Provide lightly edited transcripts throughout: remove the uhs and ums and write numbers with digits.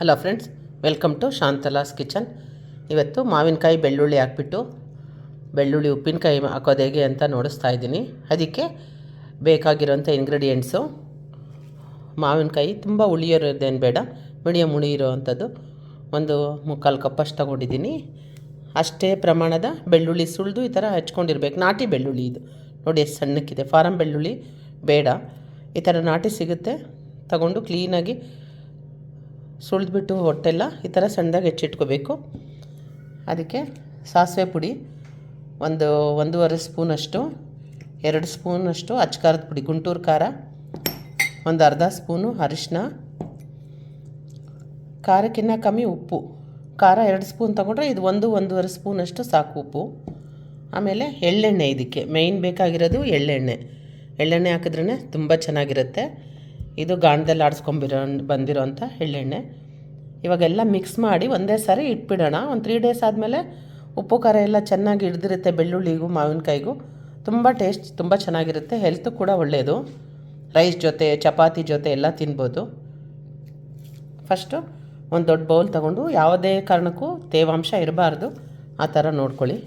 Hello friends, welcome to Shantala's kitchen. ಇವತ್ತು ಮಾವಿನಕಾಯಿ ಬೆಳ್ಳುಳ್ಳಿ ಹಾಕ್ಬಿಟ್ಟು ಬೆಳ್ಳುಳ್ಳಿ ಉಪ್ಪಿನಕಾಯಿ ಹಾಕೋದು ಹೇಗೆ ಅಂತ ನೋಡಿಸ್ತಾ ಇದ್ದೀನಿ. ಅದಕ್ಕೆ ಬೇಕಾಗಿರೋಂಥ ಇಂಗ್ರೀಡಿಯೆಂಟ್ಸು: ಮಾವಿನಕಾಯಿ ತುಂಬ ಹುಳಿಯೋದೇನು ಬೇಡ, ಮೀಡಿಯಮ್ ಹುಳಿ ಇರೋ ಅಂಥದ್ದು ಒಂದು 3/4 ಕಪ್ಪಷ್ಟು ತೊಗೊಂಡಿದ್ದೀನಿ. ಅಷ್ಟೇ ಪ್ರಮಾಣದ ಬೆಳ್ಳುಳ್ಳಿ ಸುಳಿದು ಈ ಥರ ಹಚ್ಕೊಂಡಿರ್ಬೇಕು. ನಾಟಿ ಬೆಳ್ಳುಳ್ಳಿ ಇದು ನೋಡಿ ಎಷ್ಟು ಸಣ್ಣಕ್ಕಿದೆ. ಫಾರಮ್ ಬೆಳ್ಳುಳ್ಳಿ ಬೇಡ, ಈ ಥರ ನಾಟಿ ಸಿಗುತ್ತೆ. ತಗೊಂಡು ಕ್ಲೀನಾಗಿ ಸುಳಿದ್ಬಿಟ್ಟು ಹೊಟ್ಟೆಲ್ಲ ಈ ಥರ ಸಣ್ಣದಾಗಿ ಹೆಚ್ಚಿಟ್ಕೋಬೇಕು. ಅದಕ್ಕೆ ಸಾಸಿವೆ ಪುಡಿ ಒಂದು 1.5 ಸ್ಪೂನಷ್ಟು, 2 ಸ್ಪೂನಷ್ಟು ಅಚ್ಕಾರದ ಪುಡಿ, ಗುಂಟೂರು ಖಾರ, ಒಂದು ಅರ್ಧ ಸ್ಪೂನು ಅರಿಶಿನ, ಖಾರಕ್ಕಿಂತ ಕಮ್ಮಿ ಉಪ್ಪು. ಖಾರ 2 ಸ್ಪೂನ್ ತೊಗೊಂಡ್ರೆ ಇದು 1-1.5 ಸ್ಪೂನಷ್ಟು ಸಾಕು ಉಪ್ಪು. ಆಮೇಲೆ ಎಳ್ಳೆಣ್ಣೆ, ಇದಕ್ಕೆ ಮೇಯ್ನ್ ಬೇಕಾಗಿರೋದು ಎಳ್ಳೆಣ್ಣೆ ಹಾಕಿದ್ರೇ ತುಂಬ ಚೆನ್ನಾಗಿರುತ್ತೆ. ಇದು ಗಾಣದಲ್ಲಿ ಬಂದಿರೋಂಥ ಎಳ್ಳೆಣ್ಣೆ. ಇವಾಗೆಲ್ಲ ಮಿಕ್ಸ್ ಮಾಡಿ ಒಂದೇ ಸಾರಿ ಇಟ್ಬಿಡೋಣ. ಒಂದು 3 ಡೇಸ್ ಆದಮೇಲೆ ಉಪ್ಪು ಖಾರ ಎಲ್ಲ ಚೆನ್ನಾಗಿ ಹಿಡ್ದಿರುತ್ತೆ ಬೆಳ್ಳುಳ್ಳಿಗೂ ಮಾವಿನಕಾಯಿಗೂ. ತುಂಬ ಟೇಸ್ಟ್ ತುಂಬ ಚೆನ್ನಾಗಿರುತ್ತೆ, ಹೆಲ್ತ್ ಕೂಡ ಒಳ್ಳೆಯದು. ರೈಸ್ ಜೊತೆ, ಚಪಾತಿ ಜೊತೆ ಎಲ್ಲ ತಿನ್ಬೋದು. ಫಸ್ಟು ಒಂದು ದೊಡ್ಡ ಬೌಲ್ ತೊಗೊಂಡು, ಯಾವುದೇ ಕಾರಣಕ್ಕೂ ತೇವಾಂಶ ಇರಬಾರ್ದು, ಆ ಥರ ನೋಡ್ಕೊಳ್ಳಿ.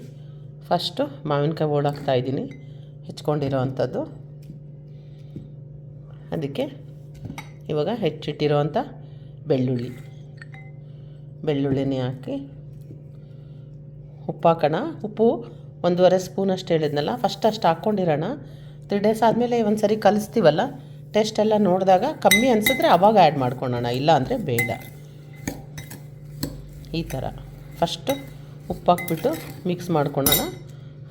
ಫಸ್ಟು ಮಾವಿನಕಾಯಿ ಓಡಾಕ್ತಾಯಿದ್ದೀನಿ, ಹೆಚ್ಕೊಂಡಿರೋ ಅಂಥದ್ದು. ಅದಕ್ಕೆ ಇವಾಗ ಹೆಚ್ಚಿಟ್ಟಿರೋವಂಥ ಬೆಳ್ಳುಳ್ಳಿನೇ ಹಾಕಿ ಉಪ್ಪು ಹಾಕೋಣ. ಉಪ್ಪು 1.5 ಸ್ಪೂನಷ್ಟು ಹೇಳಿದ್ನಲ್ಲ, ಫಸ್ಟ್ ಅಷ್ಟು ಹಾಕ್ಕೊಂಡಿರೋಣ. 3 ಡೇಸ್ ಆದಮೇಲೆ ಒಂದು ಸರಿ ಕಲಿಸ್ತೀವಲ್ಲ, ಟೇಸ್ಟ್ ಎಲ್ಲ ನೋಡಿದಾಗ ಕಮ್ಮಿ ಅನಿಸಿದ್ರೆ ಆವಾಗ ಆ್ಯಡ್ ಮಾಡ್ಕೊಳ್ಳೋಣ, ಇಲ್ಲ ಅಂದರೆ ಬೇಡ. ಈ ಥರ ಫಸ್ಟು ಉಪ್ಪು ಹಾಕ್ಬಿಟ್ಟು ಮಿಕ್ಸ್ ಮಾಡ್ಕೊಳ್ಳೋಣ.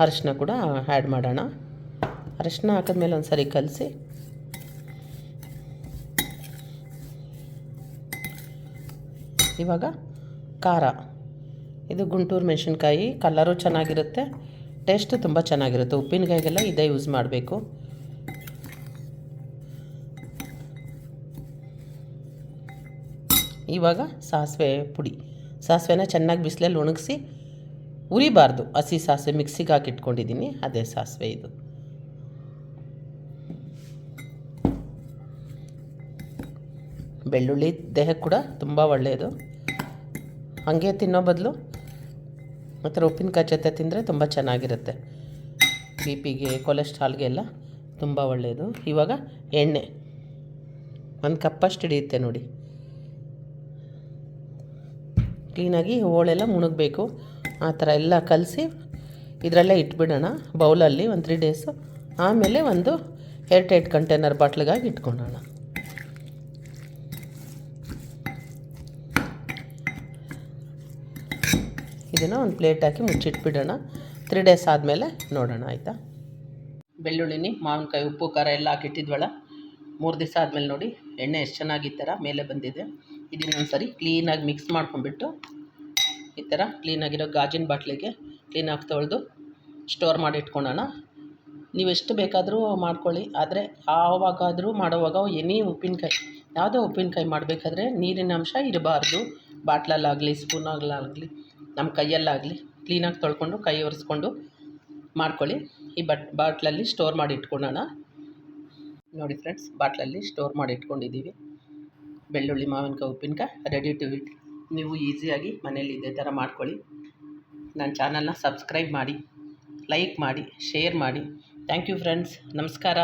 ಅರಿಶಿನ ಕೂಡ ಆ್ಯಡ್ ಮಾಡೋಣ. ಅರಿಶಿನ ಹಾಕಿದ್ಮೇಲೆ ಒಂದು ಸರಿ ಕಲಸಿ ಇವಾಗ ಖಾರ, ಇದು ಗುಂಟೂರು ಮೆಣಸಿನ್ಕಾಯಿ, ಕಲರು ಚೆನ್ನಾಗಿರುತ್ತೆ, ಟೇಸ್ಟು ತುಂಬ ಚೆನ್ನಾಗಿರುತ್ತೆ. ಉಪ್ಪಿನಕಾಯಿಗೆಲ್ಲ ಇದೇ ಯೂಸ್ ಮಾಡಬೇಕು. ಇವಾಗ ಸಾಸಿವೆ ಪುಡಿ, ಸಾಸಿವೆನ ಚೆನ್ನಾಗಿ ಬಿಸಿಲಲ್ಲಿ ಒಣಗಿಸಿ ಉರಿಬಾರ್ದು, ಹಸಿ ಸಾಸಿವೆ ಮಿಕ್ಸಿಗೆ ಹಾಕಿಟ್ಕೊಂಡಿದ್ದೀನಿ, ಅದೇ ಸಾಸಿವೆ ಇದು. ಬೆಳ್ಳುಳ್ಳಿ ದೇಹಕ್ಕೆ ಕೂಡ ತುಂಬ ಒಳ್ಳೆಯದು. ಹಾಗೆ ತಿನ್ನೋ ಬದಲು ಮತ್ತು ಉಪ್ಪಿನಕಾಯಿ ಜೊತೆ ತಿಂದರೆ ತುಂಬ ಚೆನ್ನಾಗಿರುತ್ತೆ. BP ಗೆ, ಕೊಲೆಸ್ಟ್ರಾಲ್ಗೆ ಎಲ್ಲ ತುಂಬ ಒಳ್ಳೆಯದು. ಇವಾಗ ಎಣ್ಣೆ 1 ಕಪ್ಪಷ್ಟು ಹಿಡಿಯುತ್ತೆ ನೋಡಿ. ಕ್ಲೀನಾಗಿ ಹೋಳೆಲ್ಲ ಮುಣಗಬೇಕು, ಆ ಥರ ಎಲ್ಲ ಕಲಸಿ ಇದರಲ್ಲೇ ಇಟ್ಬಿಡೋಣ ಬೌಲಲ್ಲಿ ಒಂದು 3 ಡೇಸು. ಆಮೇಲೆ ಒಂದು ಏರ್ಟೈಟ್ ಕಂಟೈನರ್ ಬಾಟ್ಲಿಗಾಗಿ ಇಟ್ಕೊಳ್ಳೋಣ. ಇದನ್ನು ಒಂದು ಪ್ಲೇಟ್ ಹಾಕಿ ಮುಚ್ಚಿಟ್ಬಿಡೋಣ. 3 ಡೇಸ್ ಆದಮೇಲೆ ನೋಡೋಣ, ಆಯಿತಾ. ಬೆಳ್ಳುಳ್ಳಿನಿ ಮಾವಿನಕಾಯಿ ಉಪ್ಪು ಖಾರ ಎಲ್ಲ ಹಾಕಿಟ್ಟಿದ್ವಲ್ಲ, 3 ದಿವಸ ಆದಮೇಲೆ ನೋಡಿ ಎಣ್ಣೆ ಎಷ್ಟು ಚೆನ್ನಾಗಿ ಈ ಥರ ಮೇಲೆ ಬಂದಿದೆ. ಇದನ್ನೊಂದು ಸರಿ ಕ್ಲೀನಾಗಿ ಮಿಕ್ಸ್ ಮಾಡ್ಕೊಂಡ್ಬಿಟ್ಟು ಈ ಥರ ಕ್ಲೀನಾಗಿರೋ ಗಾಜಿನ ಬಾಟ್ಲಿಗೆ ಕ್ಲೀನಾಗಿ ತೊಳೆದು ಸ್ಟೋರ್ ಮಾಡಿ ಇಟ್ಕೊಳ್ಳೋಣ. ನೀವು ಎಷ್ಟು ಬೇಕಾದರೂ ಮಾಡ್ಕೊಳ್ಳಿ, ಆದರೆ ಆವಾಗಾದರೂ ಮಾಡೋವಾಗ ಉಪ್ಪಿನಕಾಯಿ ಯಾವುದೋ ಉಪ್ಪಿನಕಾಯಿ ಮಾಡಬೇಕಾದ್ರೆ ನೀರಿನ ಅಂಶ ಇರಬಾರ್ದು. ಬಾಟ್ಲಲ್ಲಾಗಲಿ ಸ್ಪೂನಲ್ಲಾಗಲಿ ನಮ್ಮ ಕೈಯಲ್ಲಾಗಲಿ ಕ್ಲೀನಾಗಿ ತೊಳ್ಕೊಂಡು ಕೈ ಒರೆಸ್ಕೊಂಡು ಮಾಡ್ಕೊಳ್ಳಿ. ಈ ಬಾಟ್ಲಲ್ಲಿ ಸ್ಟೋರ್ ಮಾಡಿ ಇಟ್ಕೊಳ್ಳೋಣ. ನೋಡಿ ಫ್ರೆಂಡ್ಸ್, ಬಾಟ್ಲಲ್ಲಿ ಸ್ಟೋರ್ ಮಾಡಿ ಇಟ್ಕೊಂಡಿದ್ದೀವಿ. ಬೆಳ್ಳುಳ್ಳಿ ಮಾವಿನಕಾಯಿ ಉಪ್ಪಿನಕಾಯಿ ರೆಡಿ ಟು ಈಟ್. ನೀವು ಈಸಿಯಾಗಿ ಮನೇಲಿ ಇದೇ ಥರ ಮಾಡ್ಕೊಳ್ಳಿ. ನನ್ನ ಚಾನಲ್ನ ಸಬ್ಸ್ಕ್ರೈಬ್ ಮಾಡಿ, ಲೈಕ್ ಮಾಡಿ, ಶೇರ್ ಮಾಡಿ. ಥ್ಯಾಂಕ್ ಯು ಫ್ರೆಂಡ್ಸ್, ನಮಸ್ಕಾರ.